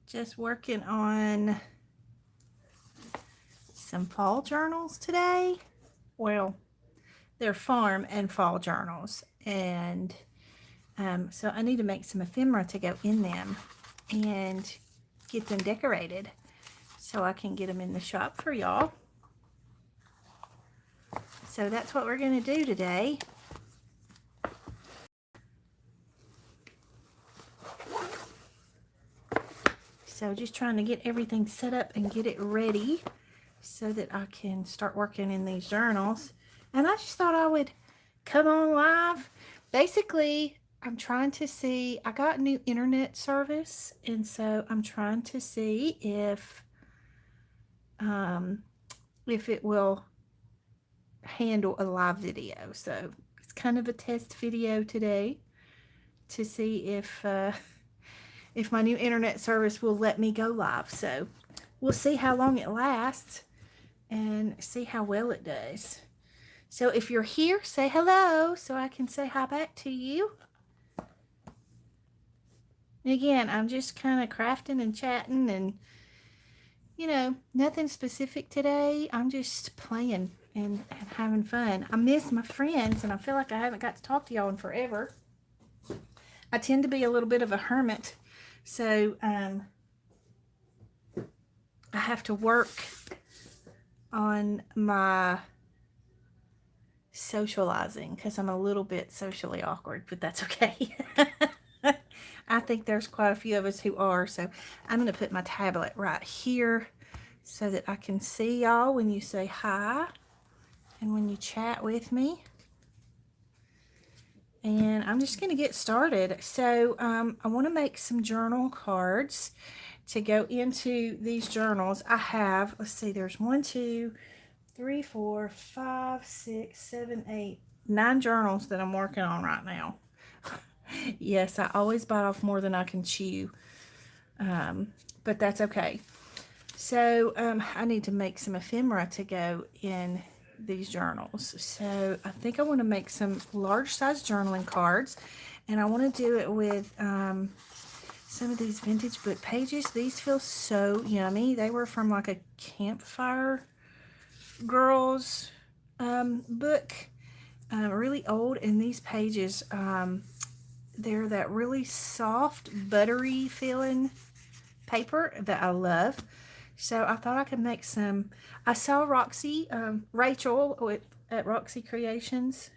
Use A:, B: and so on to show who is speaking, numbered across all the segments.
A: Just working on some fall journals today. Well, they're farm and fall journals, and so I need to make some ephemera to go in them and get them decorated so I can get them in the shop for y'all. So that's what we're going to do today. So just trying to get everything set up and get it ready so that I can start working in these journals. And I just thought I would come on live. Basically, I'm trying to see, I got new internet service, and so I'm trying to see if it will handle a live video. So it's kind of a test video today to see if my new internet service will let me go live. So we'll see how long it lasts and see how well it does. So if you're here, say hello so I can say hi back to you. And again, I'm just kind of crafting and chatting and, you know, nothing specific today. I'm just playing and having fun. I miss my friends and I feel like I haven't got to talk to y'all in forever. I tend to be a little bit of a hermit. So I have to work on my socializing because I'm a little bit socially awkward, but that's okay. I think there's quite a few of us who are. So I'm going to put my tablet right here so that I can see y'all when you say hi and when you chat with me. And I'm just going to get started. So I want to make some journal cards to go into these journals. I have, let's see, there's 1, 2, 3, 4, 5, 6, 7, 8, 9 journals that I'm working on right now. Yes, I always bite off more than I can chew, but that's okay. So I need to make some ephemera to go in these journals. So I think I want to make some large size journaling cards, and I want to do it with some of these vintage book pages. These feel so yummy. They were from like a Campfire Girls book, really old, and these pages they're that really soft buttery feeling paper that I love. So I thought I could make some. I saw Roxy, Rachel at Roxy Creations.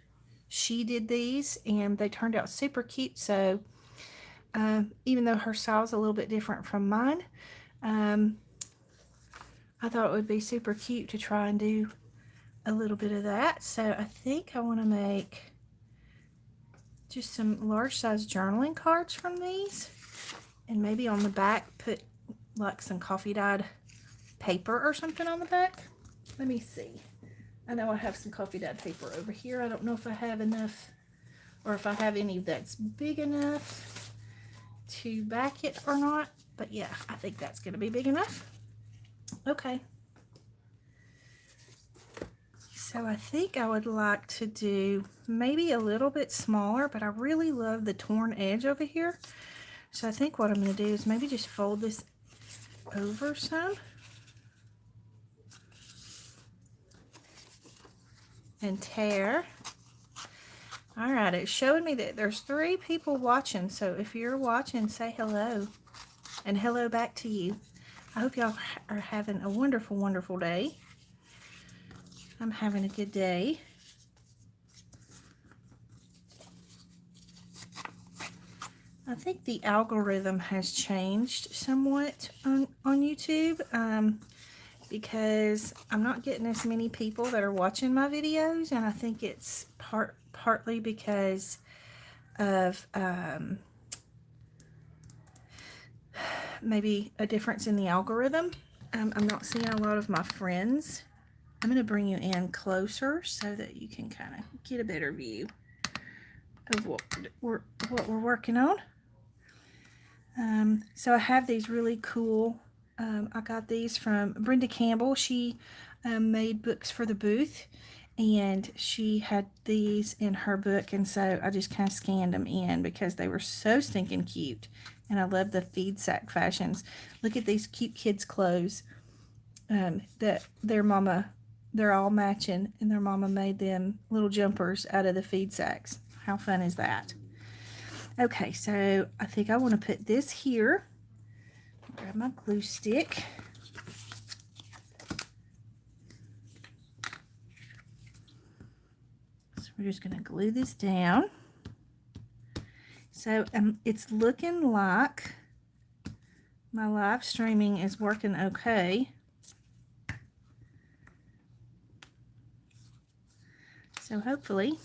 A: She did these and they turned out super cute. So even though her style's a little bit different from mine, I thought it would be super cute to try and do a little bit of that. So I think I want to make just some large size journaling cards from these, and maybe on the back put like some coffee dyed paper or something on the back. Let me see. I know I have some coffee dyed paper over here. I don't know if I have enough or if I have any that's big enough to back it or not, but yeah, I think that's going to be big enough. Okay. So I think I would like to do maybe a little bit smaller, but I really love the torn edge over here. So I think what I'm going to do is maybe just fold this over some and tear. All right, it's showing me that there's 3 people watching. So if you're watching, say hello, and hello back to you. I hope y'all are having a wonderful, wonderful day. I'm having a good day. I think the algorithm has changed somewhat on YouTube because I'm not getting as many people that are watching my videos, and I think it's partly because of maybe a difference in the algorithm. I'm not seeing a lot of my friends. I'm going to bring you in closer so that you can kind of get a better view of what we're working on. So I have these really cool, I got these from Brenda Campbell. She made books for the booth, and she had these in her book, and so I just kind of scanned them in because they were so stinking cute. And I love the feed sack fashions. Look at these cute kids' clothes that their mama, they're all matching, and their mama made them little jumpers out of the feed sacks. How fun is that? Okay, so I think I want to put this here. Grab my glue stick. So we're just going to glue this down. So it's looking like my live streaming is working okay. So hopefully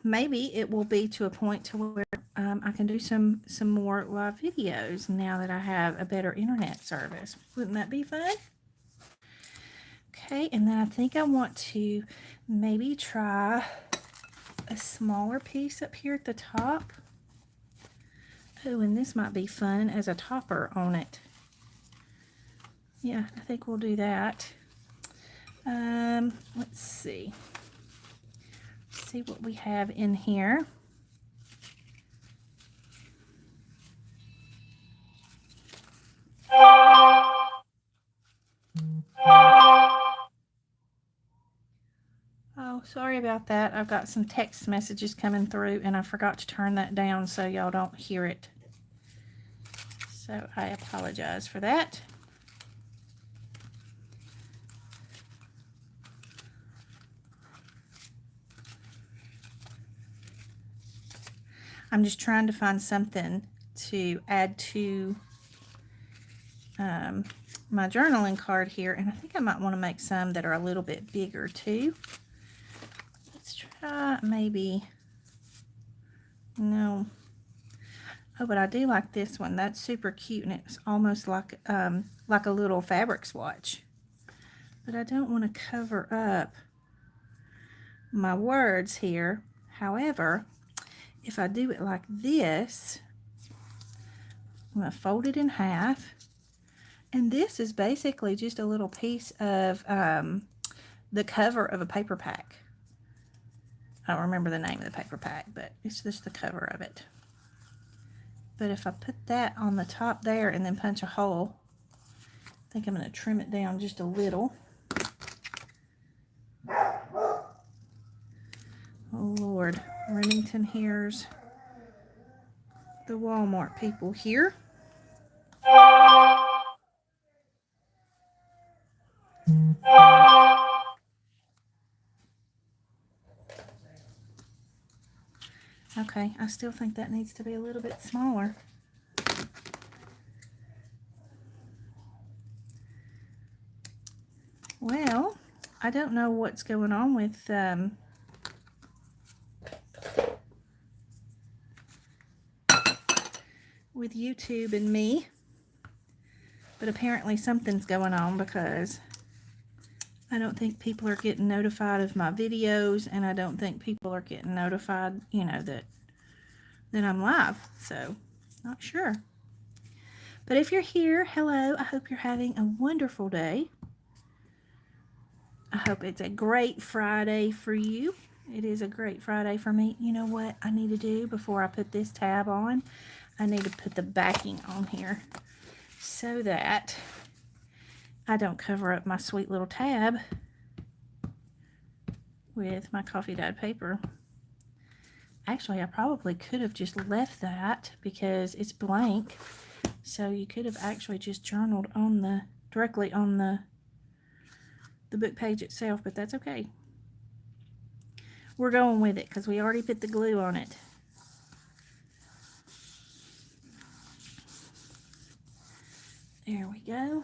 A: maybe it will be to a point to where I can do some more live videos now that I have a better internet service. Wouldn't that be fun? Okay, and then I think I want to maybe try a smaller piece up here at the top. Oh, and this might be fun as a topper on it. Yeah, I think we'll do that. Let's see. See what we have in here. Oh, sorry about that. I've got some text messages coming through and I forgot to turn that down so y'all don't hear it. So I apologize for that. I'm just trying to find something to add to my journaling card here, and I think I might want to make some that are a little bit bigger too. Let's try maybe, no. Oh, but I do like this one. That's super cute, and it's almost like a little fabric swatch. But I don't want to cover up my words here. However, if I do it like this, I'm going to fold it in half. And this is basically just a little piece of the cover of a paper pack. I don't remember the name of the paper pack, but it's just the cover of it. But if I put that on the top there and then punch a hole, I think I'm going to trim it down just a little. Oh Lord, Remington hears the Walmart people here. Okay, I still think that needs to be a little bit smaller. Well, I don't know what's going on with YouTube and me, but apparently something's going on because I don't think people are getting notified of my videos, and I don't think people are getting notified, you know, that I'm live. So, not sure. But if you're here, hello, I hope you're having a wonderful day. I hope it's a great Friday for you. It is a great Friday for me. You know what I need to do before I put this tab on? I need to put the backing on here so that I don't cover up my sweet little tab with my coffee dyed paper. Actually, I probably could have just left that because it's blank. So you could have actually just journaled on directly on the book page itself, but that's okay. We're going with it because we already put the glue on it. There we go.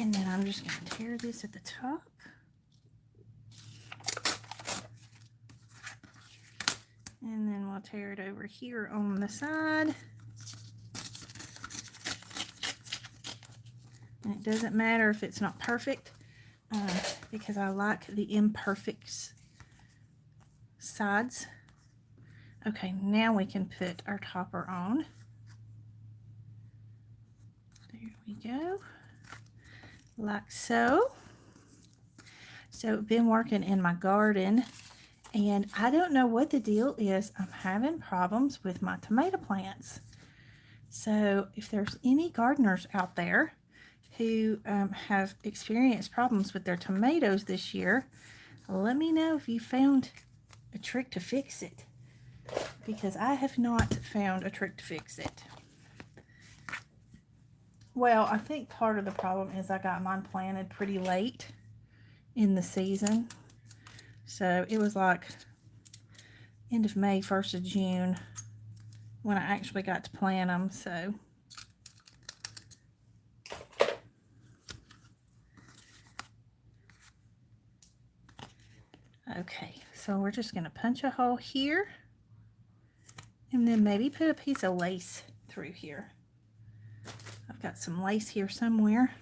A: And then I'm just going to tear this at the top. And then we'll tear it over here on the side. And it doesn't matter if it's not perfect because I like the imperfect sides. Okay, now we can put our topper on. There we go. like so. So I've been working in my garden, and I don't know what the deal is. I'm having problems with my tomato plants. So if there's any gardeners out there who have experienced problems with their tomatoes this year, let me know if you found a trick to fix it, because I have not found a trick to fix it. Well, I think part of the problem is I got mine planted pretty late in the season. So it was like end of May, 1st of June when I actually got to plant them. So okay, so we're just going to punch a hole here and then maybe put a piece of lace through here. I've got some lace here somewhere.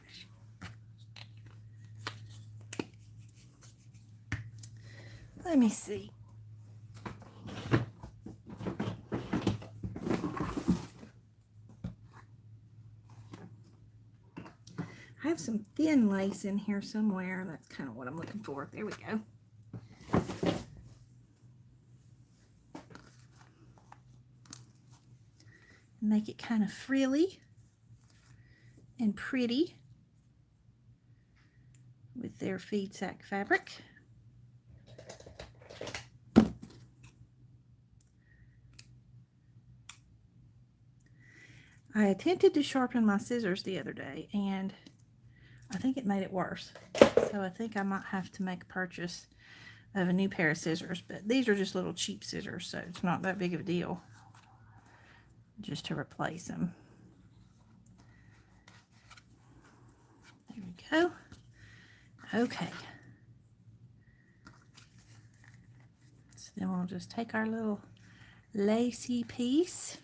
A: Let me see. I have some thin lace in here somewhere. That's kind of what I'm looking for. There we go. Make it kind of frilly and pretty with their feed sack fabric. I attempted to sharpen my scissors the other day, and I think it made it worse. So I think I might have to make a purchase of a new pair of scissors, but these are just little cheap scissors, so it's not that big of a deal just to replace them. There we go. Okay. So then we'll just take our little lacy piece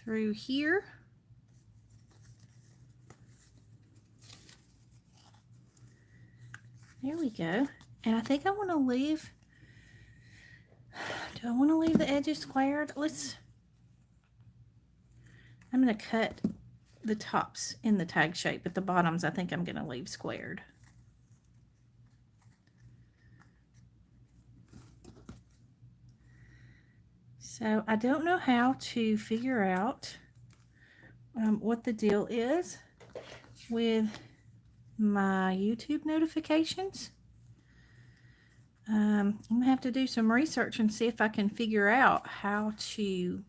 A: through here. There we go. And I think I want to leave, do I want to leave the edges squared? I'm going to cut the tops in the tag shape, but the bottoms I think I'm going to leave squared. So I don't know how to figure out what the deal is with my YouTube notifications. I'm going to have to do some research and see if I can figure out how to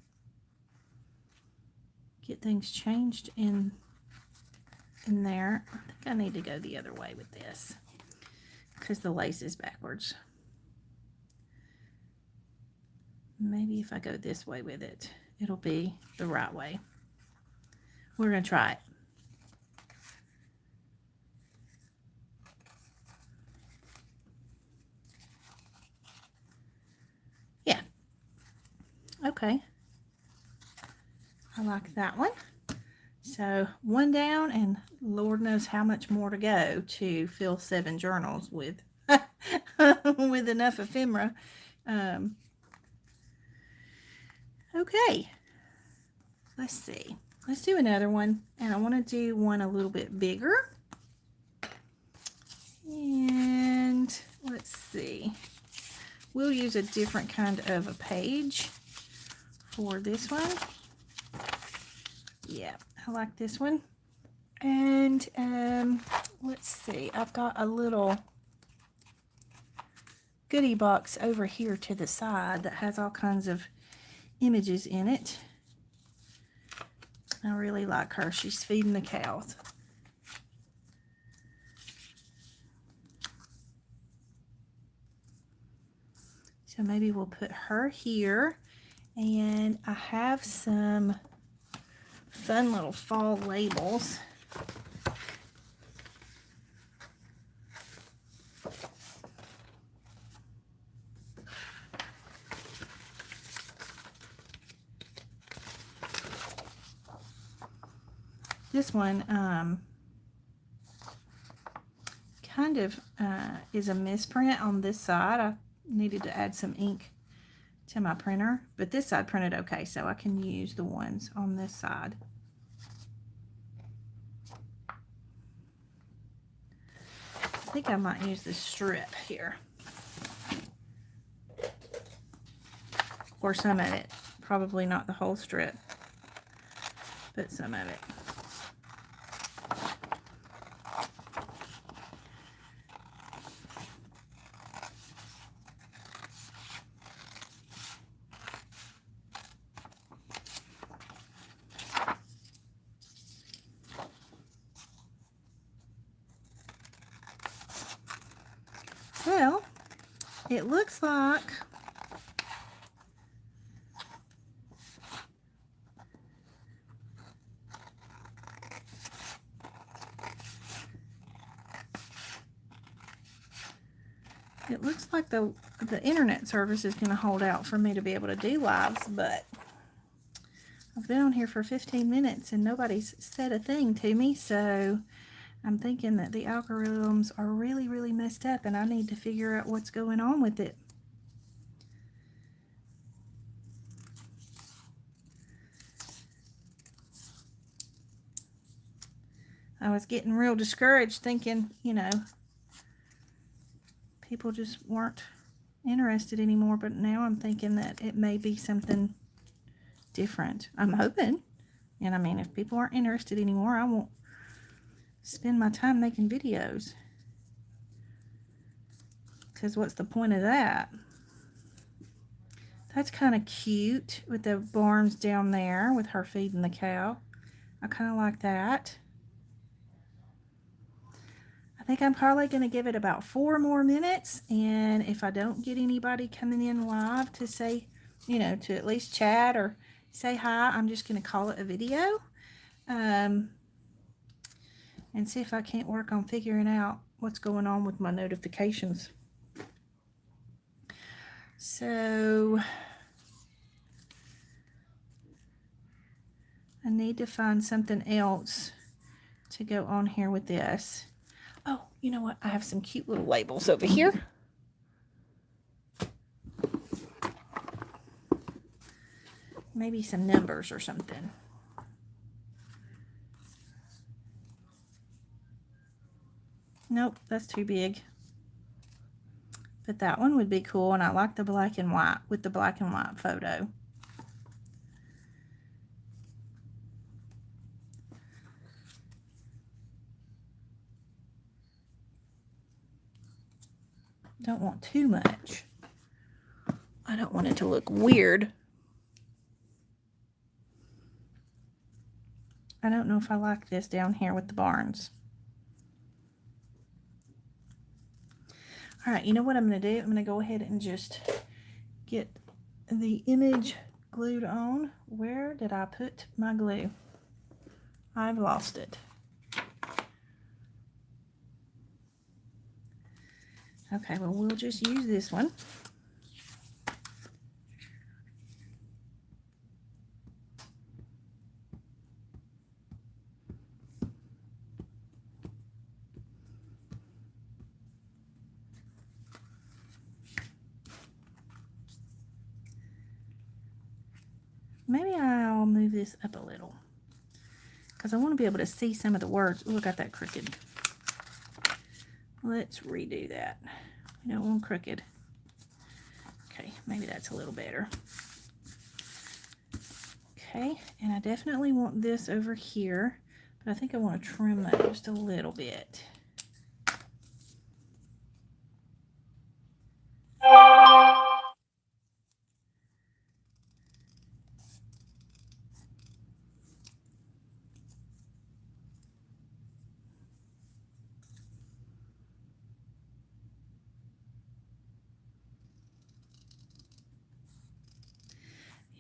A: get things changed in there. I think I need to go the other way with this because the lace is backwards. Maybe if I go this way with it, it'll be the right way. We're going to try it. Yeah. Okay. I like that one. So one down, and Lord knows how much more to go to fill 7 journals with with enough ephemera. Okay, let's see. Let's do another one, and I want to do one a little bit bigger. And let's see. We'll use a different kind of a page for this one. Yeah, I like this one. And let's see. I've got a little goodie box over here to the side that has all kinds of images in it. I really like her. She's feeding the cows. So maybe we'll put her here. And I have some fun little fall labels. This one kind of is a misprint on this side. I needed to add some ink to my printer, but this side printed okay, so I can use the ones on this side. I think I might use this strip here. Or some of it. Probably not the whole strip, but some of it. Well, it looks like the internet service is going to hold out for me to be able to do lives, but I've been on here for 15 minutes and nobody's said a thing to me, so I'm thinking that the algorithms are really, really messed up and I need to figure out what's going on with it. I was getting real discouraged thinking, you know, people just weren't interested anymore, but now I'm thinking that it may be something different. I'm hoping. And I mean, if people aren't interested anymore, I won't spend my time making videos. Because what's the point of that? That's kind of cute with the barns down there with her feeding the cow. I kind of like that. I think I'm probably going to give it about 4 more minutes, and if I don't get anybody coming in live to say, you know, to at least chat or say hi, I'm just going to call it a video, and see if I can't work on figuring out what's going on with my notifications. So I need to find something else to go on here with this. Oh, you know what? I have some cute little labels over here. Maybe some numbers or something. Nope, that's too big. But that one would be cool, and I like the black and white with the black and white photo. Don't want too much. I don't want it to look weird. I don't know if I like this down here with the barns. All right, you know what I'm going to do? I'm going to go ahead and just get the image glued on. Where did I put my glue? I've lost it. Okay, well, we'll just use this one. Maybe I'll move this up a little because I want to be able to see some of the words. Oh, I got that crooked. Let's redo that. We don't want crooked. Okay, maybe that's a little better. Okay, and I definitely want this over here, but I think I want to trim that just a little bit.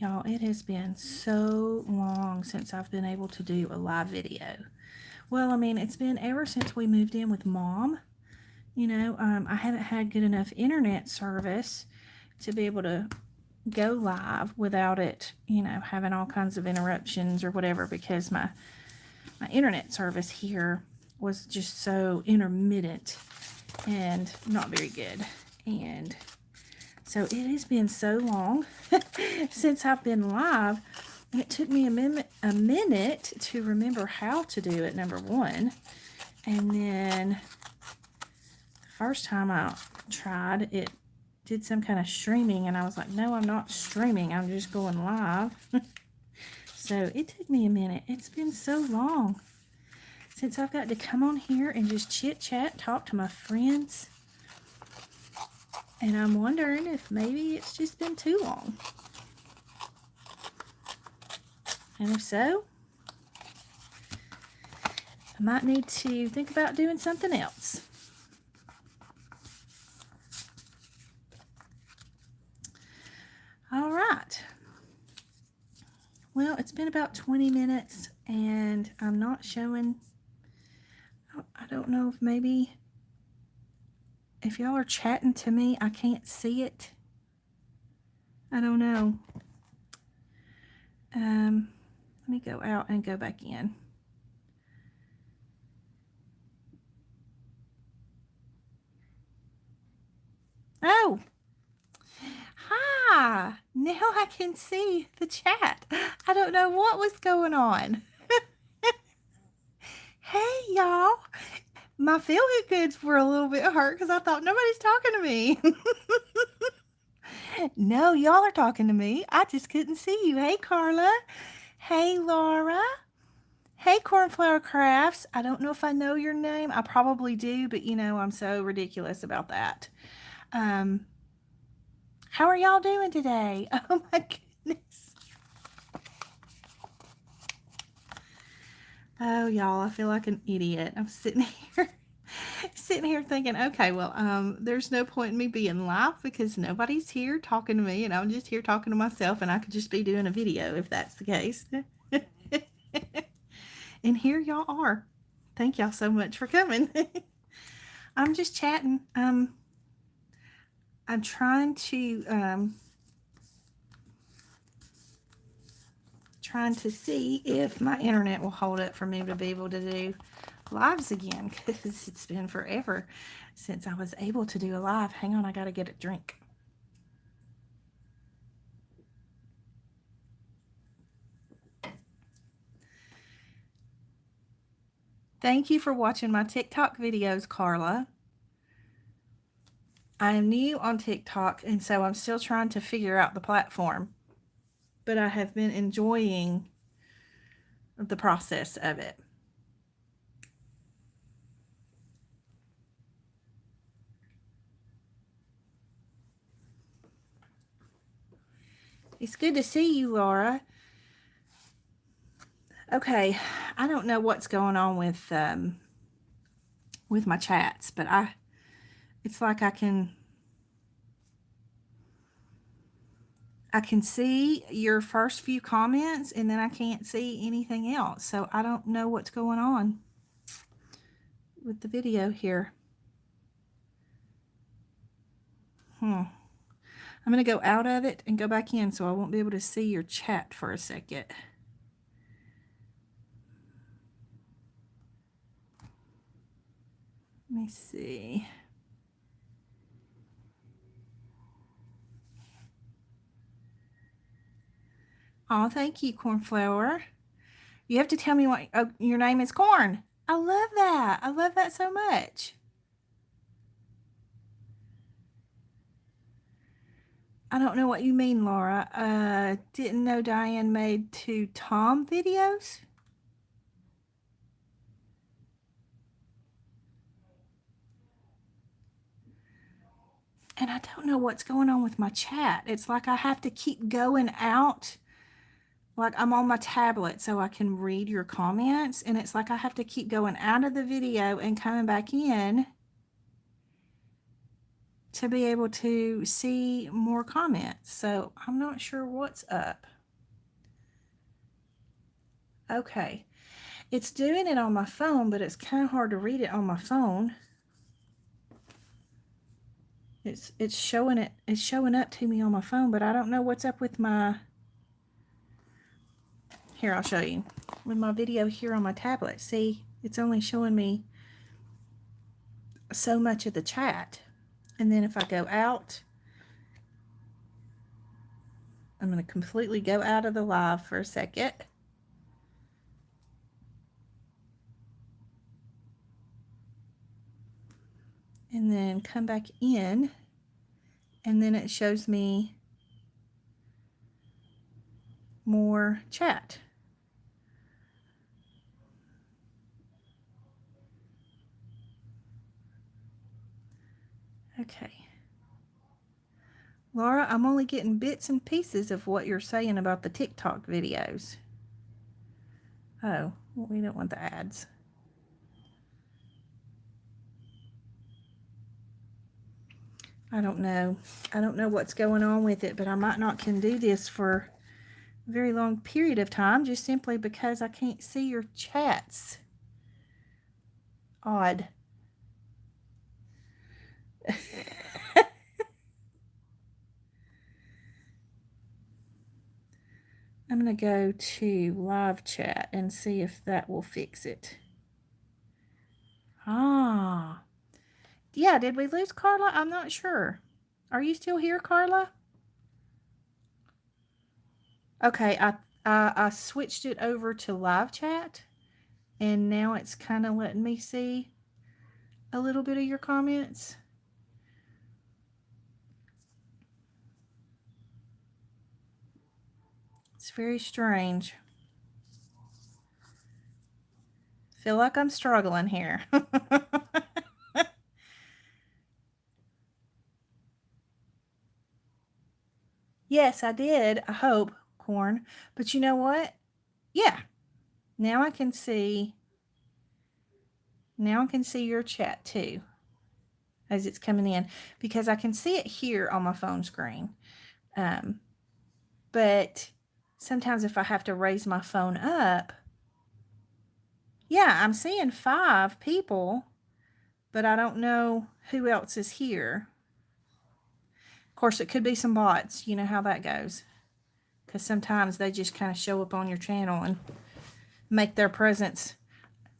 A: Y'all, it has been so long since I've been able to do a live video. Well, I mean, it's been ever since we moved in with Mom. You know, I haven't had good enough internet service to be able to go live without it, you know, having all kinds of interruptions or whatever, because my internet service here was just so intermittent and not very good. And so it has been so long since I've been live, and it took me a minute to remember how to do it, number one. And then first time I tried, it did some kind of streaming, and I was like, no, I'm not streaming. I'm just going live. So it took me a minute. It's been so long since I've got to come on here and just chit-chat, talk to my friends. And I'm wondering if maybe it's just been too long. And if so, I might need to think about doing something else. All right. Well, it's been about 20 minutes and I'm not showing. I don't know if maybe if y'all are chatting to me, I can't see it. I don't know. Let me go out and go back in. Oh, hi. Now I can see the chat. I don't know what was going on. Hey, y'all. My feel-good goods were a little bit hurt because I thought nobody's talking to me. No, y'all are talking to me. I just couldn't see you. Hey, Carla. Hey, Laura. Hey, Cornflower Crafts. I don't know if I know your name. I probably do, but you know, I'm so ridiculous about that. How are y'all doing today? Oh my goodness. Oh, y'all, I feel like an idiot. I'm sitting here thinking, okay, well, there's no point in me being live because nobody's here talking to me and I'm just here talking to myself and I could just be doing a video if that's the case. And here y'all are. Thank y'all so much for coming. I'm just chatting. I'm trying to see if my internet will hold up for me to be able to do lives again because it's been forever since I was able to do a live. Hang on, I gotta get a drink. Thank you for watching my TikTok videos, Carla. I am new on TikTok, and so I'm still trying to figure out the platform. But I have been enjoying the process of it. It's good to see you, Laura. Okay, I don't know what's going on with my chats, but it's like I can see your first few comments and then I can't see anything else. So I don't know what's going on with the video here. I'm going to go out of it and go back in so I won't be able to see your chat for a second. Let me see. Oh, thank you, Cornflower. You have to tell me what your name is. Corn. I love that. I love that so much. I don't know what you mean, Laura. Didn't know Diane made 2 Tom videos. And I don't know what's going on with my chat. It's like I have to keep going out. Like I'm on my tablet so I can read your comments. And it's like I have to keep going out of the video and coming back in to be able to see more comments. So I'm not sure what's up. Okay. It's doing it on my phone, but it's kind of hard to read it on my phone. It's showing up to me on my phone, but I don't know what's up with my. Here, I'll show you. With my video here on my tablet, see, it's only showing me so much of the chat. And then if I go out, I'm going to completely go out of the live for a second. and then come back in, and then it shows me more chat. Okay. Laura, I'm only getting bits and pieces of what you're saying about the TikTok videos. Oh, we don't want the ads. I don't know. I don't know what's going on with it, but I might not can do this for a very long period of time just simply because I can't see your chats. Odd. I'm going to go to live chat and see if that will fix it. Ah. Yeah, did we lose Carla? I'm not sure. Are you still here, Carla? Okay, I switched it over to live chat, and now it's kind of letting me see a little bit of your comments. It's very strange. Feel like I'm struggling here. Yes, I did. I hope, Corn. But you know what? Yeah. Now I can see your chat too as it's coming in, because I can see it here on my phone screen. But sometimes if I have to raise my phone up, yeah, I'm seeing 5 people, but I don't know who else is here. Of course, it could be some bots. You know how that goes. Because sometimes they just kind of show up on your channel and make their presence.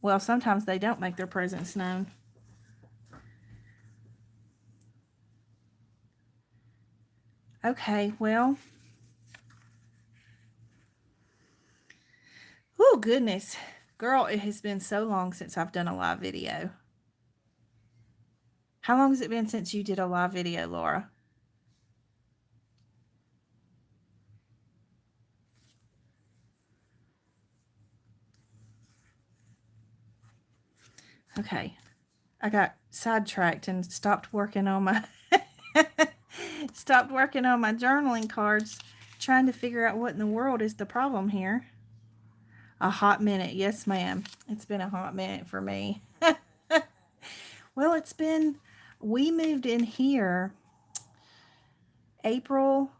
A: Well, sometimes they don't make their presence known. Okay, well. Oh, goodness. Girl, it has been so long since I've done a live video. How long has it been since you did a live video, Laura? Okay. I got sidetracked and stopped working on my journaling cards, trying to figure out what in the world is the problem here. A hot minute. Yes, ma'am. It's been a hot minute for me. Well, we moved in here April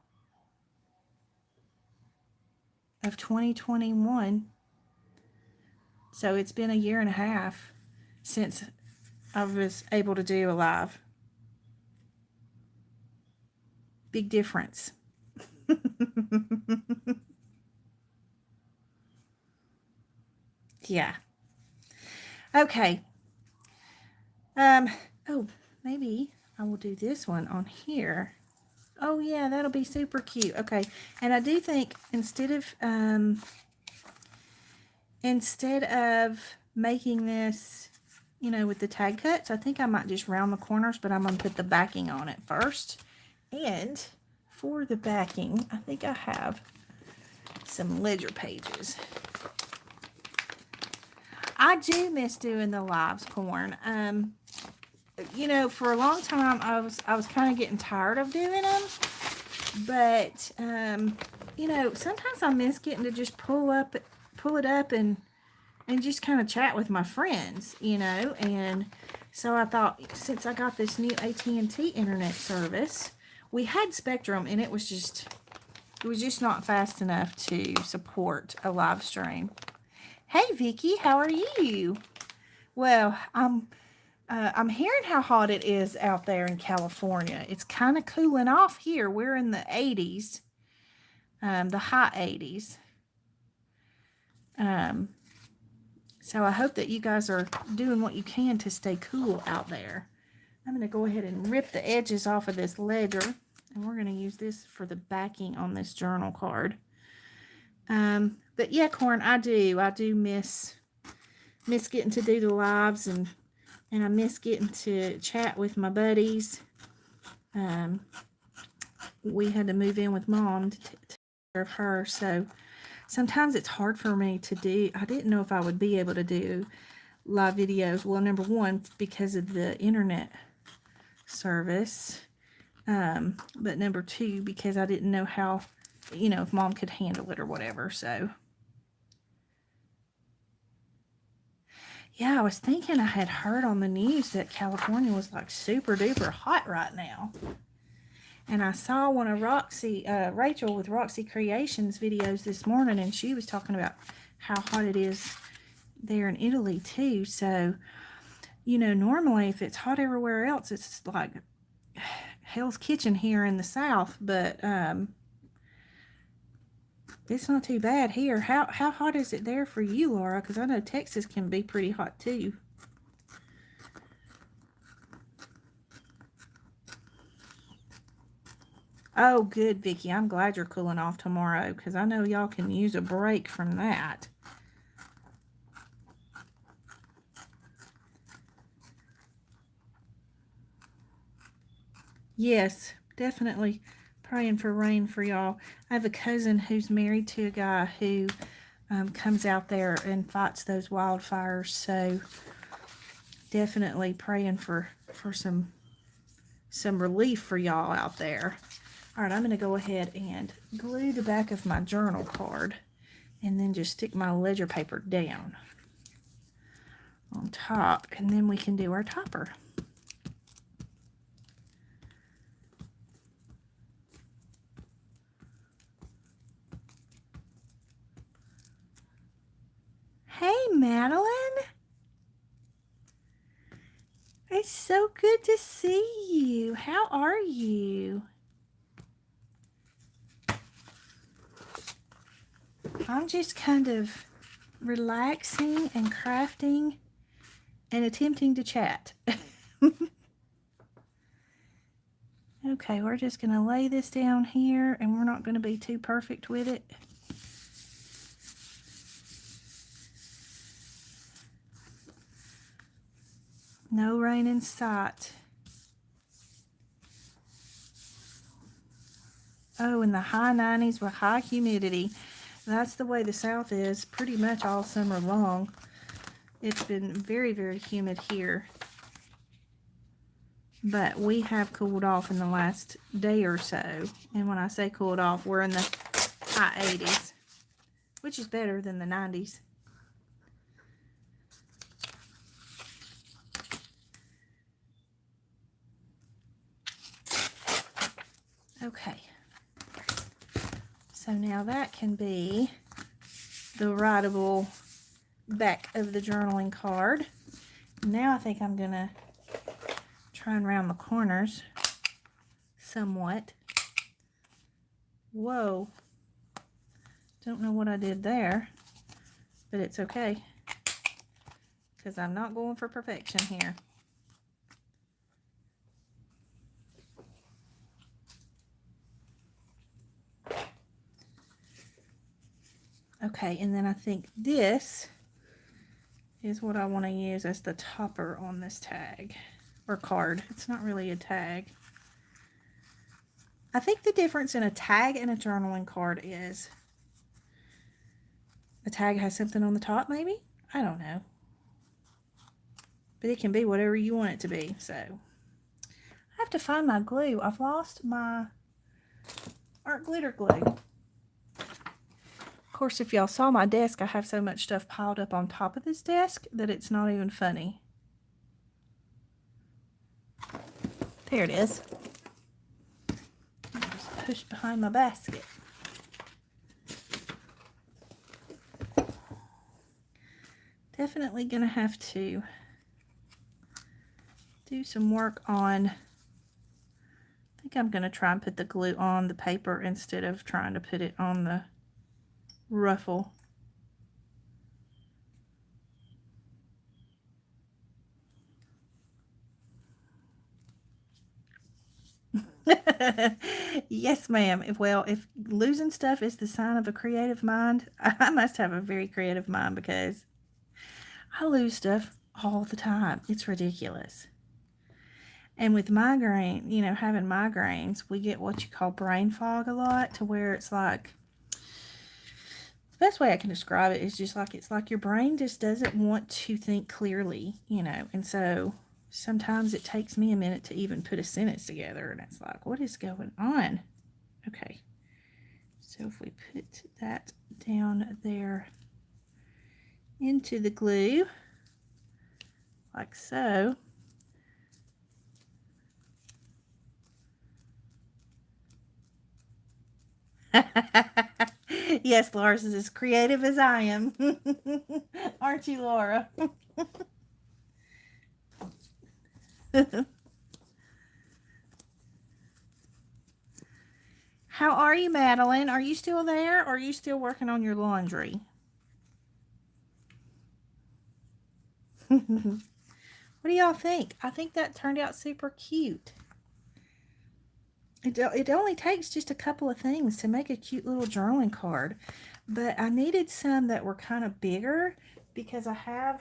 A: of 2021. So it's been a year and a half since I was able to do a live. Big difference. Yeah. Okay. Oh, maybe I will do this one on here. Oh yeah, that'll be super cute. Okay. And I do think instead of making this, with the tag cuts, I think I might just round the corners, but I'm going to put the backing on it first. And for the backing, I think I have some ledger pages. I do miss doing the lives, Corn. For a long time, I was kind of getting tired of doing them. But, sometimes I miss getting to just pull it up and just kind of chat with my friends, And so I thought, since I got this new AT&T internet service, we had Spectrum, and it was just not fast enough to support a live stream. Hey, Vicky, how are you? Well, I'm hearing how hot it is out there in California. It's kind of cooling off here. We're in the 80s, the high 80s. So I hope that you guys are doing what you can to stay cool out there. I'm going to go ahead and rip the edges off of this ledger, and we're going to use this for the backing on this journal card. But yeah, Corn, I do miss getting to do the lives and and I miss getting to chat with my buddies. We had to move in with Mom to take care of her, so sometimes it's hard for me to do. I didn't know if I would be able to do live videos. Well, number one, because of the internet service, but number two, because I didn't know how, if Mom could handle it or whatever. So yeah, I was thinking I had heard on the news that California was like super duper hot right now. And I saw one of Rachel with Roxy Creations videos this morning, and she was talking about how hot it is there in Italy too. So, normally if it's hot everywhere else, it's like Hell's Kitchen here in the South, but it's not too bad here. How hot is it there for you, Laura? Because I know Texas can be pretty hot too. Oh, good, Vicky. I'm glad you're cooling off tomorrow, because I know y'all can use a break from that. Yes, definitely praying for rain for y'all. I have a cousin who's married to a guy who comes out there and fights those wildfires, so definitely praying for some relief for y'all out there. All right, I'm going to go ahead and glue the back of my journal card and then just stick my ledger paper down on top, and then we can do our topper. Hey, Madeline. It's so good to see you. How are you? I'm just kind of relaxing and crafting and attempting to chat. Okay, we're just going to lay this down here, and we're not going to be too perfect with it. No rain in sight. Oh, in the high 90s with high humidity. That's the way the South is pretty much all summer long. It's been very, very humid here. But we have cooled off in the last day or so. And when I say cooled off, we're in the high 80s, which is better than the 90s. Okay. So now that can be the writable back of the journaling card. Now I think I'm going to try and round the corners somewhat. Whoa. Don't know what I did there, but it's okay, because I'm not going for perfection here. Okay, and then I think this is what I want to use as the topper on this tag or card. It's not really a tag. I think the difference in a tag and a journaling card is a tag has something on the top, maybe? I don't know. But it can be whatever you want it to be. So I have to find my glue. I've lost my art glitter glue. Of course, if y'all saw my desk, I have so much stuff piled up on top of this desk that it's not even funny. There it is. I'll just push behind my basket. Definitely gonna have to do some work on, I think I'm gonna try and put the glue on the paper instead of trying to put it on the ruffle. Yes, ma'am. If losing stuff is the sign of a creative mind, I must have a very creative mind, because I lose stuff all the time. It's ridiculous. And with migraine, you know, having migraines, we get what you call brain fog a lot, to where it's like, the best way I can describe it is just like, it's like your brain just doesn't want to think clearly, you know. And so sometimes it takes me a minute to even put a sentence together, and it's like, what is going on? Okay. So if we put that down there into the glue, like so. Yes, Laura's is as creative as I am. Aren't you, Laura? How are you, Madeline? Are you still there, or are you still working on your laundry? What do y'all think? I think that turned out super cute. It only takes just a couple of things to make a cute little journaling card. But I needed some that were kind of bigger, because I have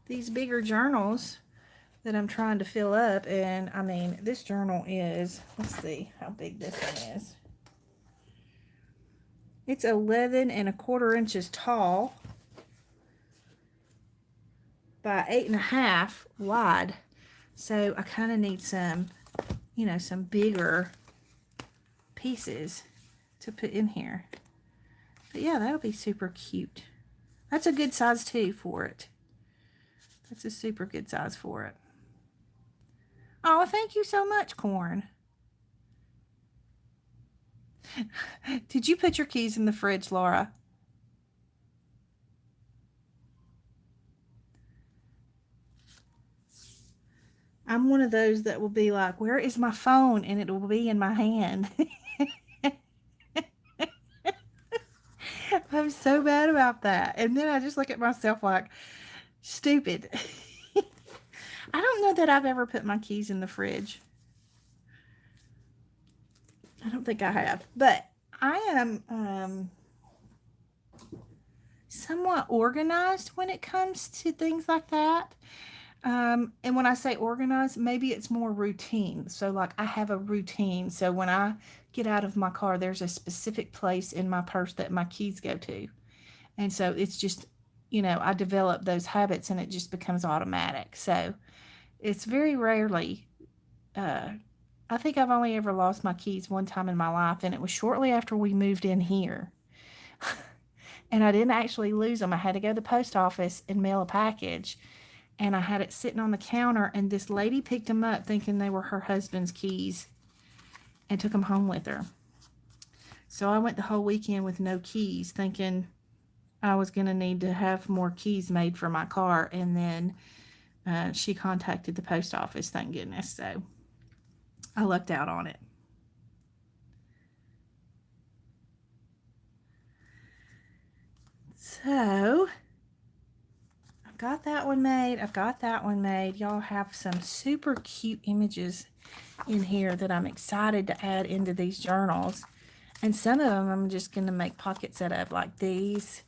A: these bigger journals that I'm trying to fill up. And I mean, this journal is, let's see how big this one is. It's 11 1/4 inches tall by 8.5 wide. So I kind of need some, you know, some bigger pieces to put in here. But yeah, that'll be super cute. That's a good size too for it. That's a super good size for it. Oh, thank you so much, Corn. Did you put your keys in the fridge, Laura? I'm one of those that will be like, where is my phone? And it will be in my hand. I'm so bad about that. And then I just look at myself like, stupid. I don't know that I've ever put my keys in the fridge. I don't think I have. But I am somewhat organized when it comes to things like that. And when I say organized, maybe it's more routine. So, like, I have a routine. So, when I get out of my car, there's a specific place in my purse that my keys go to. And so, it's just, you know, I develop those habits and it just becomes automatic. So, it's very rarely, uh, I think I've only ever lost my keys one time in my life, and it was shortly after we moved in here. And I didn't actually lose them. I had to go to the post office and mail a package, and I had it sitting on the counter, and this lady picked them up thinking they were her husband's keys and took them home with her. So I went the whole weekend with no keys, thinking I was going to need to have more keys made for my car. And then she contacted the post office, thank goodness. So I lucked out on it. So I've got that one made. I've got that one made. Y'all have some super cute images in here that I'm excited to add into these journals. And some of them I'm just going to make pockets out of, like these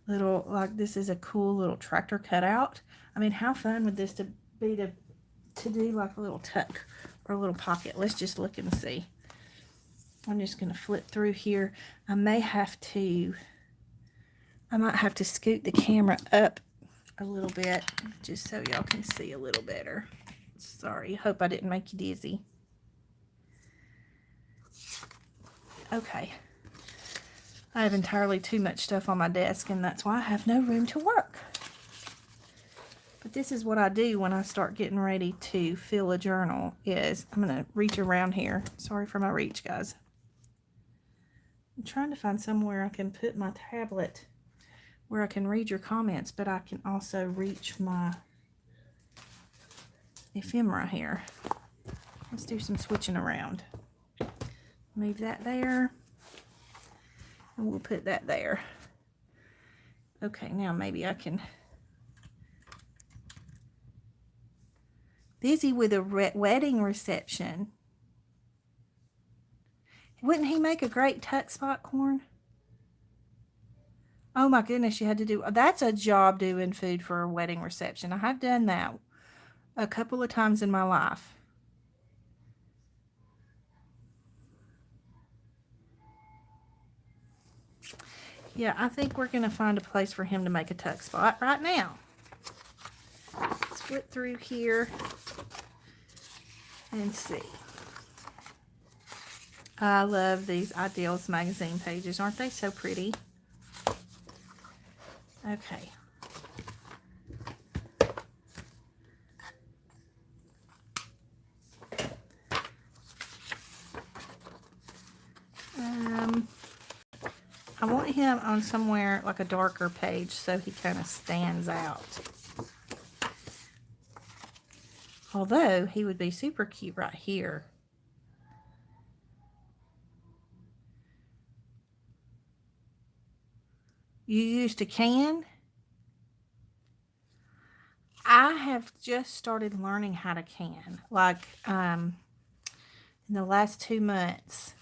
A: little, like this is a cool little tractor cutout. I mean, how fun would this be to do like a little tuck or a little pocket? Let's just look and see. I'm just going to flip through here. I might have to scoot the camera up a little bit just so y'all can see a little better. Sorry, hope I didn't make you dizzy. Okay. I have entirely too much stuff on my desk, and that's why I have no room to work. But this is what I do when I start getting ready to fill a journal, is I'm going to reach around here. Sorry for my reach, guys. I'm trying to find somewhere I can put my tablet where I can read your comments, but I can also reach my ephemera here. Let's do some switching around. Move that there, and we'll put that there. Okay, now maybe I can. Busy with a wedding reception. Wouldn't he make a great tuck spot, Corn? Oh my goodness, you had to do that's a job doing food for a wedding reception. I have done that a couple of times in my life. Yeah, I think we're going to find a place for him to make a tuck spot right now. Let's flip through here and see. I love these Ideals magazine pages. Aren't they so pretty? Okay. I want him on somewhere like a darker page so he kind of stands out. Although he would be super cute right here. You used a can? I have just started learning how to can. Like in the last 2 months,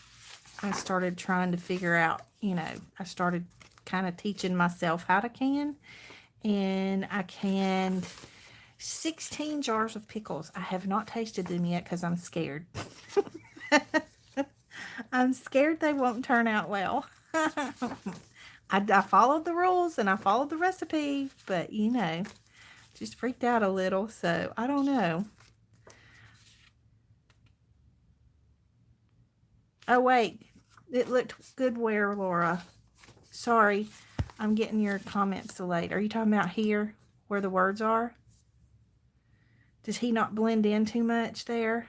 A: I started trying to figure out, I started kind of teaching myself how to can. And I canned 16 jars of pickles. I have not tasted them yet because I'm scared. I'm scared they won't turn out well. I followed the rules and I followed the recipe, but just freaked out a little, so I don't know. Oh, wait. It looked good where, Laura? Sorry, I'm getting your comments delayed. Are you talking about here, where the words are? Does he not blend in too much there?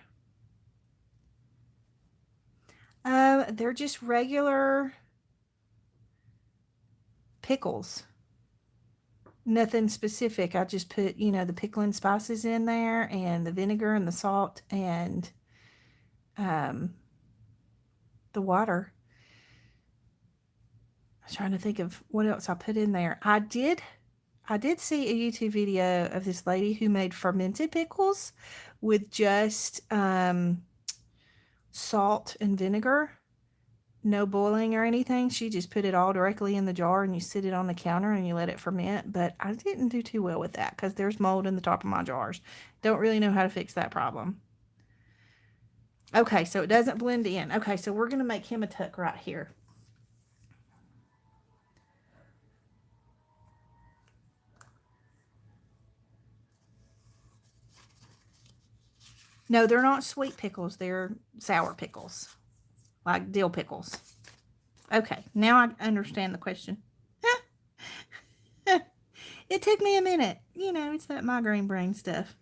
A: They're just regular pickles. Nothing specific. I just put, the pickling spices in there and the vinegar and the salt and the water. I'm trying to think of what else I put in there. I did see a YouTube video of this lady who made fermented pickles with just salt and vinegar. No boiling or anything. She just put it all directly in the jar and you sit it on the counter and you let it ferment. But I didn't do too well with that because there's mold in the top of my jars. Don't really know how to fix that problem. Okay, so it doesn't blend in. Okay, so we're going to make him a tuck right here. No, they're not sweet pickles. They're sour pickles, like dill pickles. Okay, now I understand the question. It took me a minute. It's that migraine brain stuff.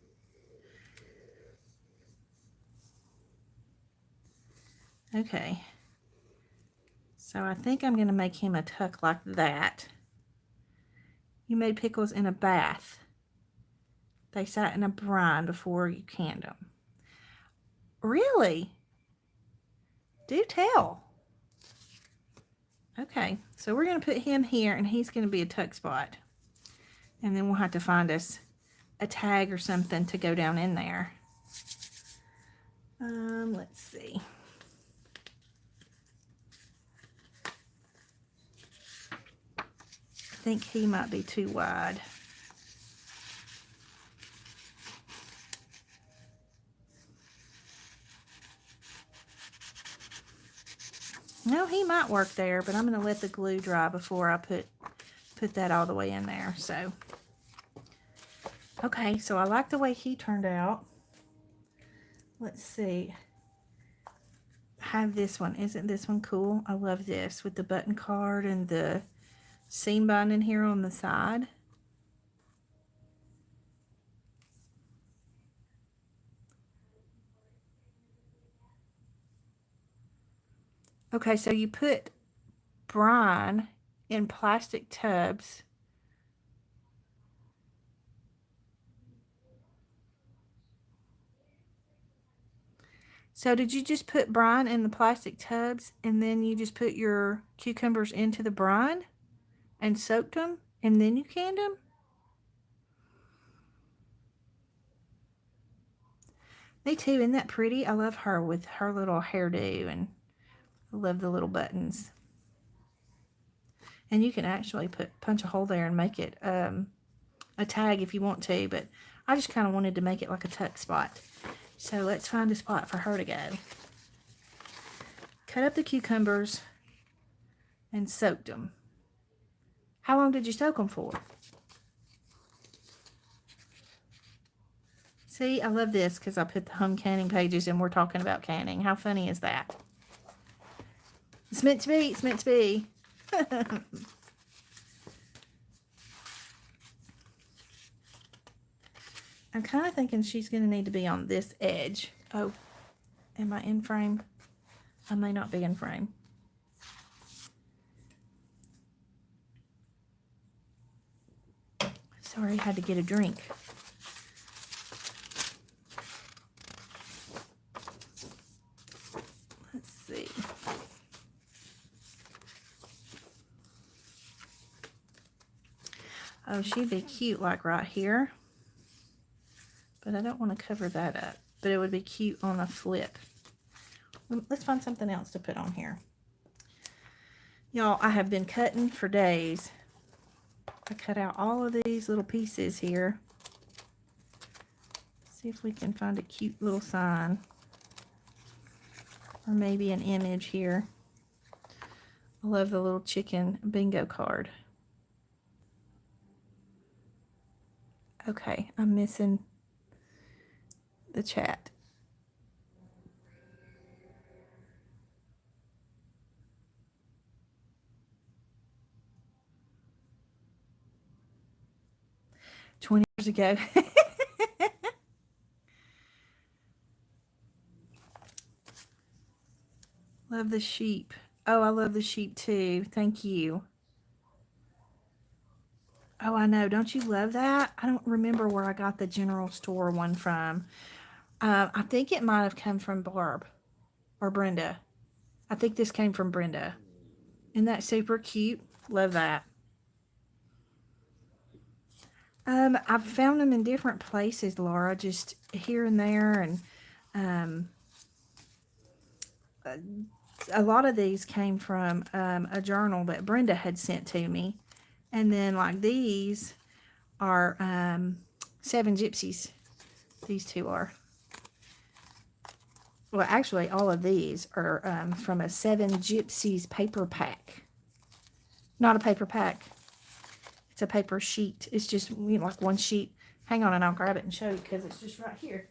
A: Okay. So I think I'm going to make him a tuck like that. You made pickles in a bath. They sat in a brine before you canned them. Really? Do tell. Okay, so we're going to put him here, and he's going to be a tuck spot. And then we'll have to find us a tag or something to go down in there. Let's see. I think he might be too wide. No, he might work there, but I'm going to let the glue dry before I put that all the way in there. So, okay, so I like the way he turned out. Let's see. I have this one. Isn't this one cool? I love this with the button card and the seam binding here on the side. Okay, so you put brine in plastic tubs. So did you just put brine in the plastic tubs and then you just put your cucumbers into the brine and soaked them and then you canned them? Me too. Isn't that pretty? I love her with her little hairdo and I love the little buttons. And you can actually punch a hole there and make it a tag if you want to, but I just kind of wanted to make it like a tuck spot. So let's find a spot for her to go. Cut up the cucumbers and soaked them. How long did you soak them for? See, I love this because I put the home canning pages and we're talking about canning. How funny is that? It's meant to be. It's meant to be. I'm kind of thinking she's going to need to be on this edge. Oh, am I in frame? I may not be in frame. Sorry, had to get a drink. Let's see. Oh, she'd be cute like right here. But I don't want to cover that up. But it would be cute on a flip. Let's find something else to put on here. Y'all, I have been cutting for days. I cut out all of these little pieces here. See if we can find a cute little sign. Or maybe an image here. I love the little chicken bingo card. Okay, I'm missing the chat. $20 years ago. Love the sheep. Oh, I love the sheep too. Thank you. Oh, I know. Don't you love that? I don't remember where I got the general store one from. I think it might have come from Barb or Brenda. I think this came from Brenda. Isn't that super cute? Love that. I've found them in different places, Laura, just here and there, and a lot of these came from a journal that Brenda had sent to me. And then like these are 7 Gypsies. These two are. Well, actually, all of these are from a 7 Gypsies paper pack. Not a paper pack. It's a paper sheet. It's just like one sheet. Hang on and I'll grab it and show you because it's just right here.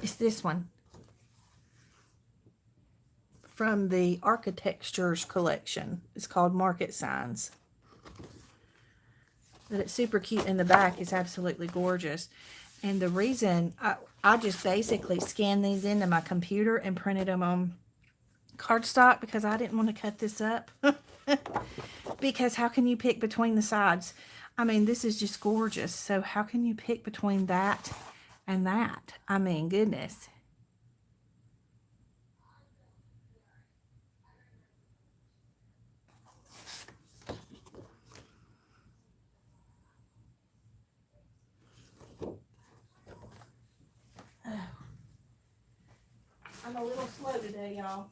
A: It's this one from the Architectures collection. It's called Market Signs. But it's super cute, and the back is absolutely gorgeous. And the reason I just basically scanned these into my computer and printed them on cardstock because I didn't want to cut this up. Because how can you pick between the sides? I mean, this is just gorgeous. So how can you pick between that and that? I mean, goodness. I'm a little slow today, y'all.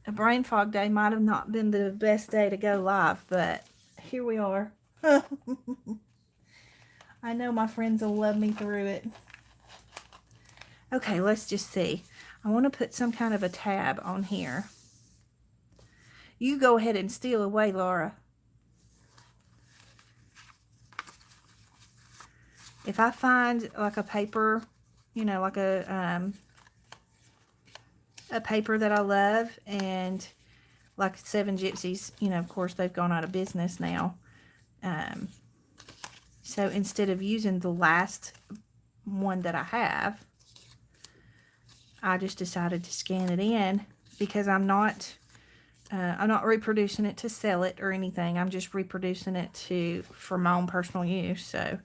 A: A brain fog day might have not been the best day to go live, but here we are. I know my friends will love me through it. Okay, let's just see. I want to put some kind of a tab on here. You go ahead and steal away, Laura. If I find like a paper, you know, like a paper that I love, and like 7 Gypsies, you know, of course they've gone out of business now. So instead of using the last one that I have, I just decided to scan it in because I'm not I'm not reproducing it to sell it or anything. I'm just reproducing it for my own personal use. So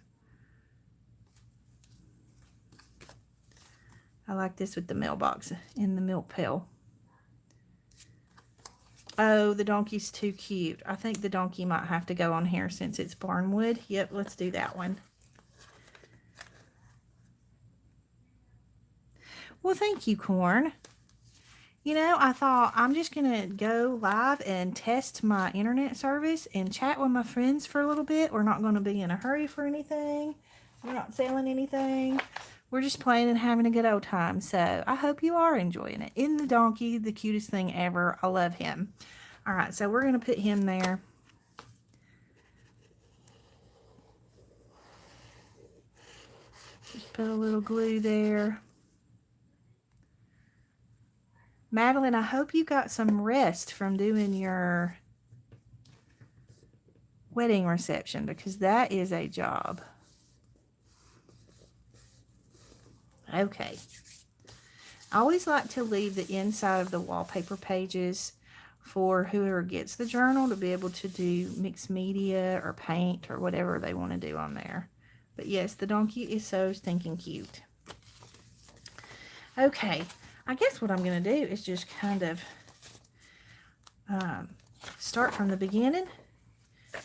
A: I like this with the mailbox in the milk pail. Oh, the donkey's too cute. I think the donkey might have to go on here since it's barnwood. Yep, let's do that one. Well, thank you, Corn. You know, I thought I'm just going to go live and test my internet service and chat with my friends for a little bit. We're not going to be in a hurry for anything. We're not selling anything. We're just playing and having a good old time. So I hope you are enjoying it. Isn't the donkey the cutest thing ever? I love him. All right, so we're going to put him there. Just put a little glue there. Madeline, I hope you got some rest from doing your wedding reception, because that is a job. Okay. I always like to leave the inside of the wallpaper pages for whoever gets the journal to be able to do mixed media or paint or whatever they want to do on there. But yes, the donkey is so stinking cute. Okay. I guess what I'm going to do is just kind of start from the beginning.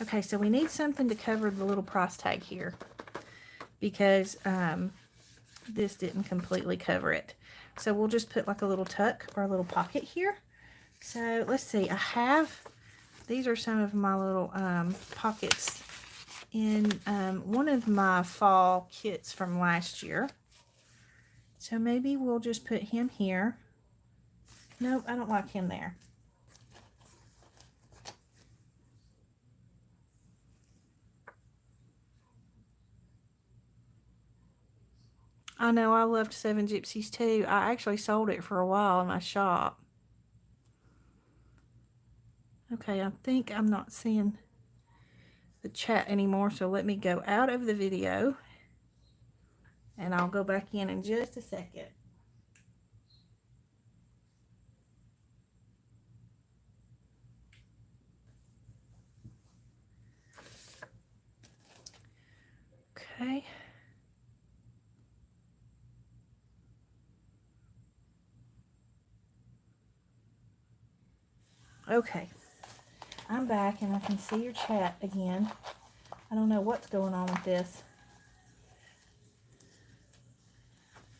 A: Okay, so we need something to cover the little price tag here, because this didn't completely cover it. So we'll just put like a little tuck or a little pocket here. So let's see, these are some of my little pockets in one of my fall kits from last year. So maybe we'll just put him here. Nope, I don't like him there. I know, I loved Seven Gypsies too. I actually sold it for a while in my shop. Okay, I think I'm not seeing the chat anymore, so let me go out of the video and I'll go back in just a second. Okay. Okay. I'm back and I can see your chat again. I don't know what's going on with this.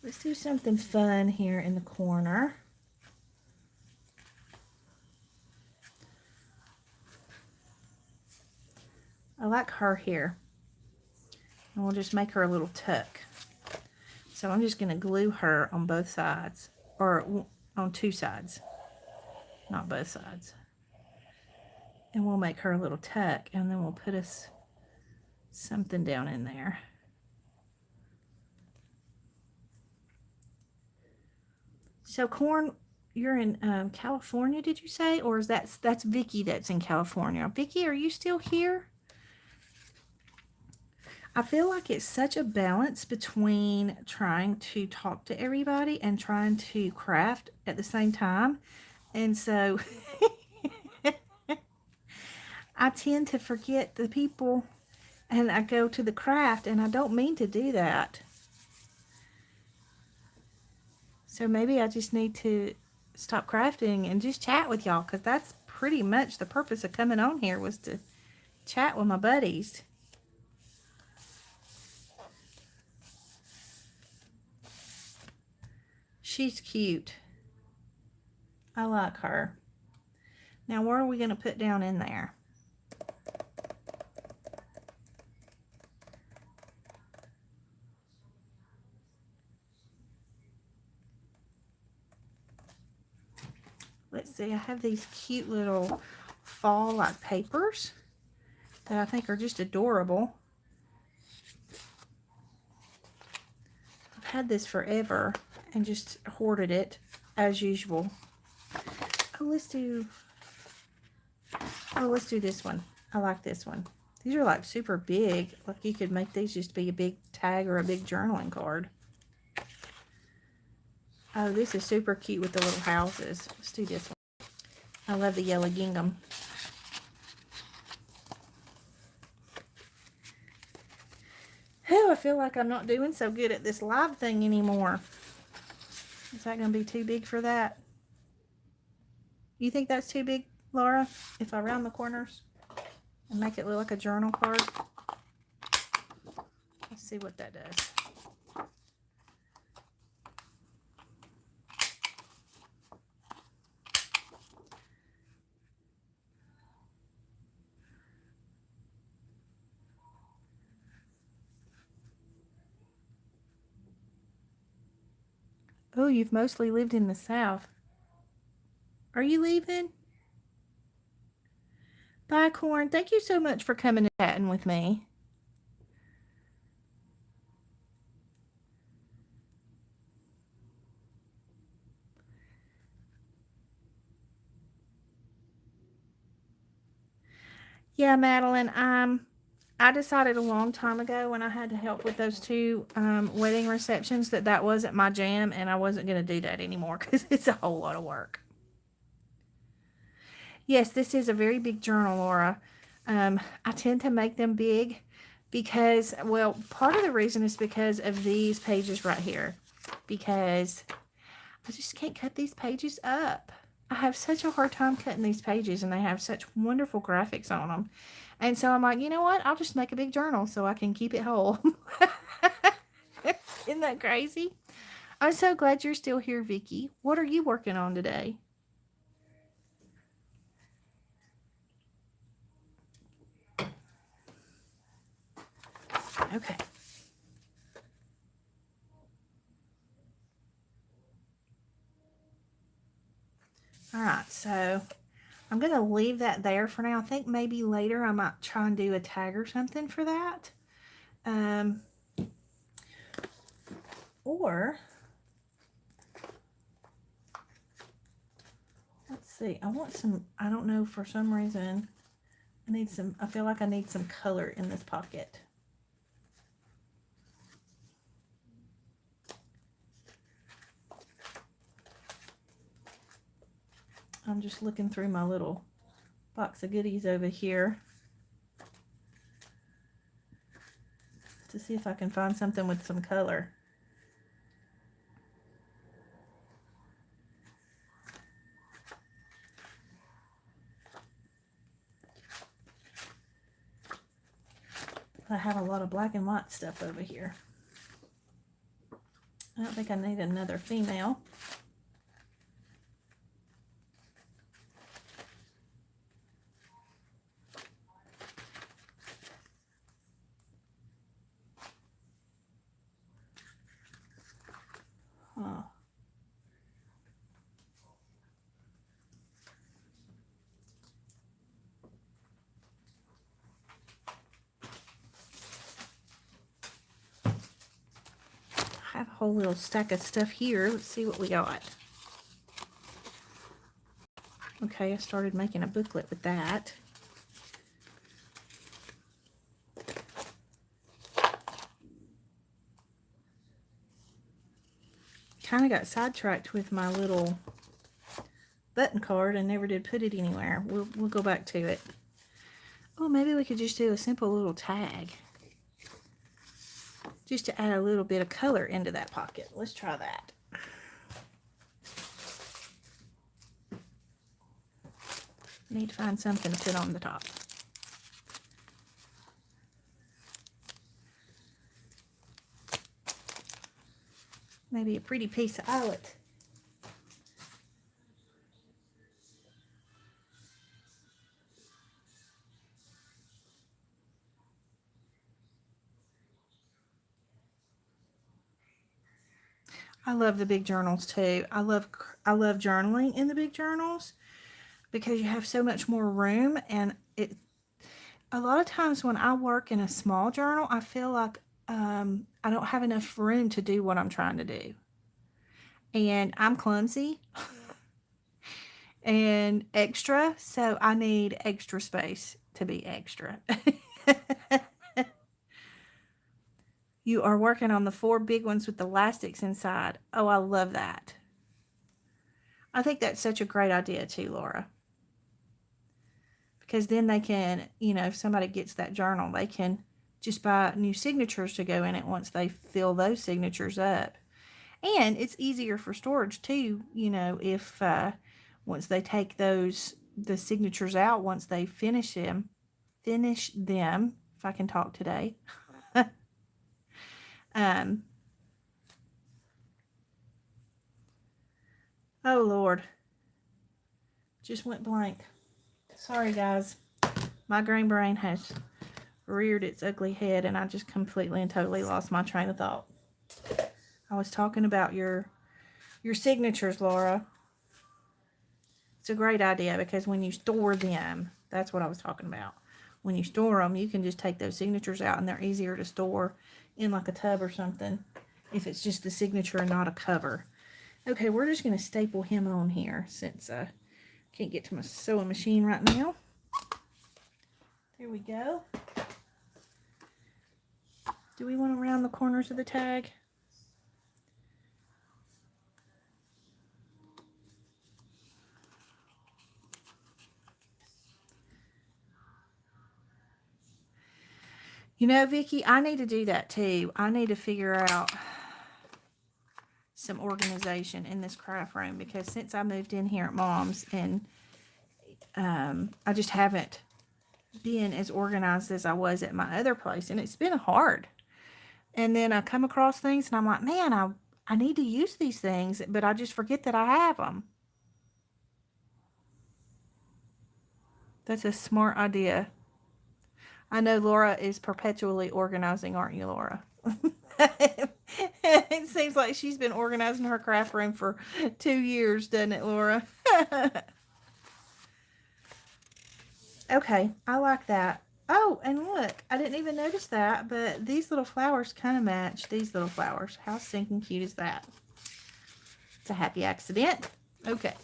A: Let's do something fun here in the corner. I like her here. And we'll just make her a little tuck. So I'm just going to glue her on both sides, or on two sides, not both sides. And we'll make her a little tuck, and then we'll put us something down in there. So Corn, you're in California, did you say? Or is that's Vicky that's in California? Vicky, are you still here? I feel like it's such a balance between trying to talk to everybody and trying to craft at the same time. And so I tend to forget the people and I go to the craft, and I don't mean to do that. So maybe I just need to stop crafting and just chat with y'all, because that's pretty much the purpose of coming on here, was to chat with my buddies. She's cute. I like her. Now, what are we going to put down in there? Let's see, I have these cute little fall-like papers that I think are just adorable. I've had this forever and just hoarded it as usual. Oh, let's do this one. I like this one. These are like super big. Like you could make these just be a big tag or a big journaling card. Oh, this is super cute with the little houses. Let's do this one. I love the yellow gingham. Oh, I feel like I'm not doing so good at this live thing anymore. Is that going to be too big for that? You think that's too big, Laura? If I round the corners and make it look like a journal card? Let's see what that does. Oh, you've mostly lived in the South. Are you leaving? Bye, Corn. Thank you so much for coming and chatting with me. Yeah, Madeline, I decided a long time ago when I had to help with those two wedding receptions that wasn't my jam, and I wasn't going to do that anymore because it's a whole lot of work. Yes, this is a very big journal, Laura. I tend to make them big because, well, part of the reason is because of these pages right here, because I just can't cut these pages up. I have such a hard time cutting these pages, and they have such wonderful graphics on them. And so I'm like, you know what? I'll just make a big journal so I can keep it whole. Isn't that crazy? I'm so glad you're still here, Vicki. What are you working on today? Okay. All right, so I'm going to leave that there for now. I think maybe later I might try and do a tag or something for that. Or, let's see, I want some, I don't know, for some reason, I feel like I need some color in this pocket. I'm just looking through my little box of goodies over here to see if I can find something with some color. I have a lot of black and white stuff over here. I don't think I need another female. Huh. I have a whole little stack of stuff here. Let's see what we got. Okay, I started making a booklet with that. Kind of got sidetracked with my little button card and never did put it anywhere. We'll go back to it. Oh, maybe we could just do a simple little tag. Just to add a little bit of color into that pocket. Let's try that. Need to find something to put on the top. Maybe a pretty piece of eyelet. I love the big journals too. I love journaling in the big journals because you have so much more room, and a lot of times when I work in a small journal, I feel like I don't have enough room to do what I'm trying to do. And I'm clumsy and extra, so I need extra space to be extra. You are working on the 4 big ones with the elastics inside. Oh, I love that. I think that's such a great idea too, Laura. because then they can, you know, if somebody gets that journal, they can just buy new signatures to go in it once they fill those signatures up. And it's easier for storage too, you know, if once they take the signatures out, once they finish them, if I can talk today. um, oh Lord, just went blank. Sorry guys, my green brain has reared its ugly head and I just completely and totally lost my train of thought. I was talking about your signatures, Laura. It's a great idea because when you store them, that's what I was talking about. When you store them, you can just take those signatures out and they're easier to store in like a tub or something if it's just the signature and not a cover. Okay, we're just going to staple him on here since I can't get to my sewing machine right now. There we go. Do we want to round the corners of the tag? You know, Vicki, I need to do that too. I need to figure out some organization in this craft room because since I moved in here at Mom's and I just haven't been as organized as I was at my other place, and it's been hard. And then I come across things and I'm like, man, I need to use these things, but I just forget that I have them. That's a smart idea. I know Laura is perpetually organizing, aren't you, Laura? It seems like she's been organizing her craft room for 2 years, doesn't it, Laura? Okay, I like that. Oh, and look, I didn't even notice that, but these little flowers kind of match these little flowers. How stinking cute is that? It's a happy accident. Okay.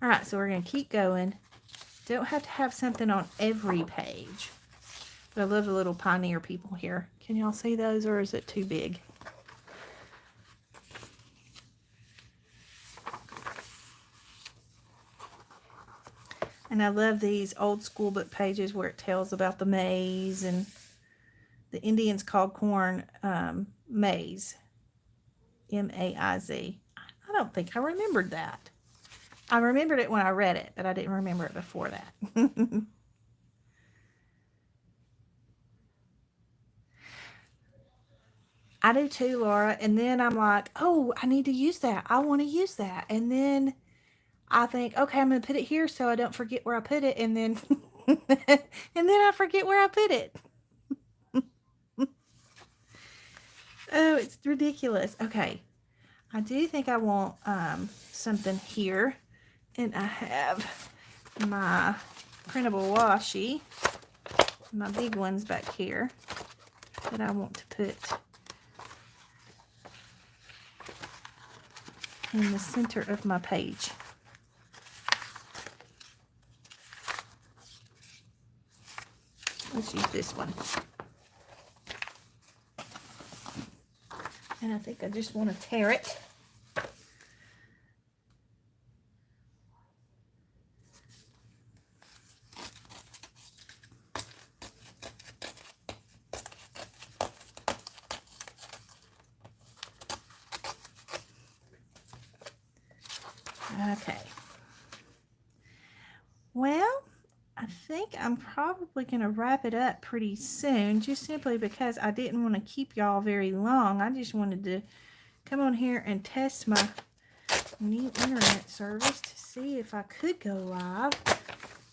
A: All right, so we're going to keep going. Don't have to have something on every page. But I love the little pioneer people here. Can y'all see those, or is it too big? And I love these old school book pages where it tells about the maize, and the Indians called corn maize. M-A-I-Z. I don't think I remembered that. I remembered it when I read it, but I didn't remember it before that. I do too, Laura. And then I'm like, oh, I need to use that. I want to use that. And then I think, okay, I'm going to put it here so I don't forget where I put it. And then, and then I forget where I put it. Oh, it's ridiculous. Okay. I do think I want something here. And I have my printable washi, my big ones back here that I want to put in the center of my page. Let's use this one. And I think I just want to tear it. Okay. Well, I think I'm probably going to wrap it up pretty soon, just simply because I didn't want to keep y'all very long. I just wanted to come on here and test my new internet service to see if I could go live.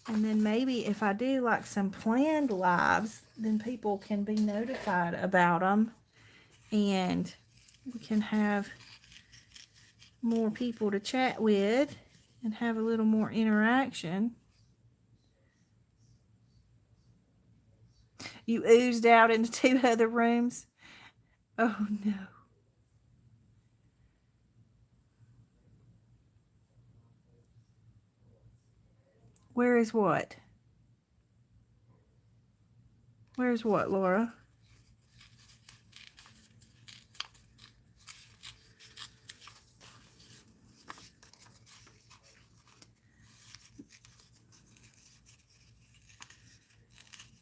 A: And then maybe if I do like some planned lives, then people can be notified about them. And we can have more people to chat with and have a little more interaction. You oozed out into 2 other rooms. Oh no. Where is what? Where's what, Laura?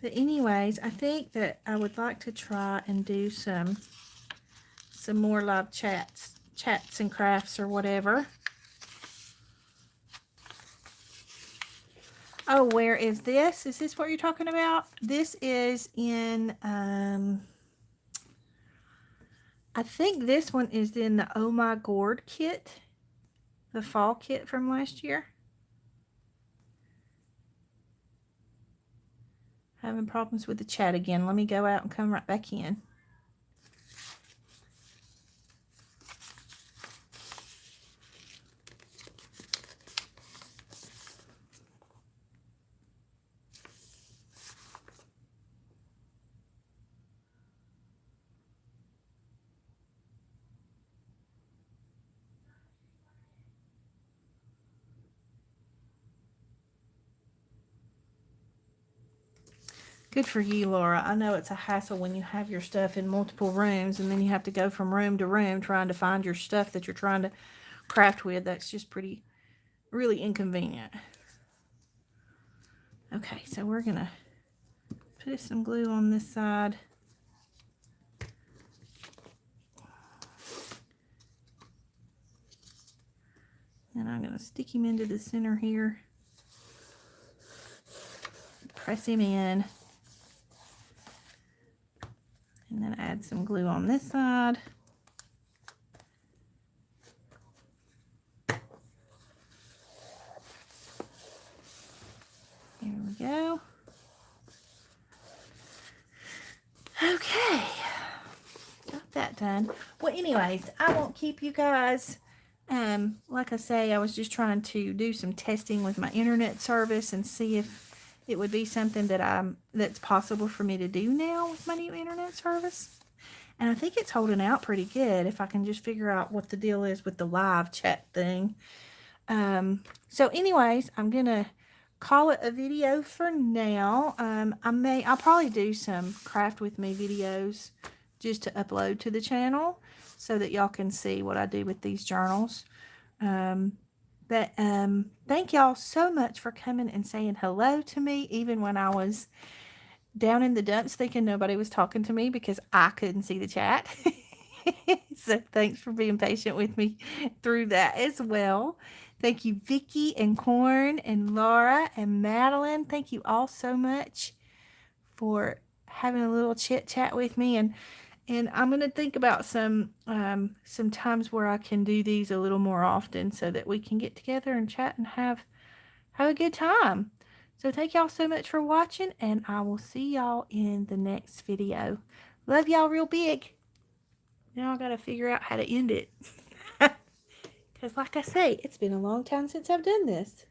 A: But anyways, I think that I would like to try and do some more live chats and crafts or whatever. Oh, where is this? Is this what you're talking about? This is in, I think this one is in the Oh My Gourd kit, the fall kit from last year. Having problems with the chat again. Let me go out and come right back in. Good for you, Laura. I know it's a hassle when you have your stuff in multiple rooms and then you have to go from room to room trying to find your stuff that you're trying to craft with. That's just really inconvenient. Okay, so we're going to put some glue on this side. And I'm going to stick him into the center here. Press him in. And then add some glue on this side. Here we go. Okay. Got that done. Well, anyways, I won't keep you guys. Like I say, I was just trying to do some testing with my internet service and see if it would be something that's possible for me to do now with my new internet service. And I think it's holding out pretty good if I can just figure out what the deal is with the live chat thing. So anyways, I'm going to call it a video for now. I'll probably do some craft with me videos just to upload to the channel so that y'all can see what I do with these journals. Thank y'all so much for coming and saying hello to me, even when I was down in the dumps thinking nobody was talking to me because I couldn't see the chat. So thanks for being patient with me through that as well. Thank you, Vicki and Corn and Laura and Madeline. Thank you all so much for having a little chit chat with me. And I'm going to think about some times where I can do these a little more often so that we can get together and chat and have a good time. So thank y'all so much for watching, and I will see y'all in the next video. Love y'all real big. Now I got to figure out how to end it. Because like I say, it's been a long time since I've done this.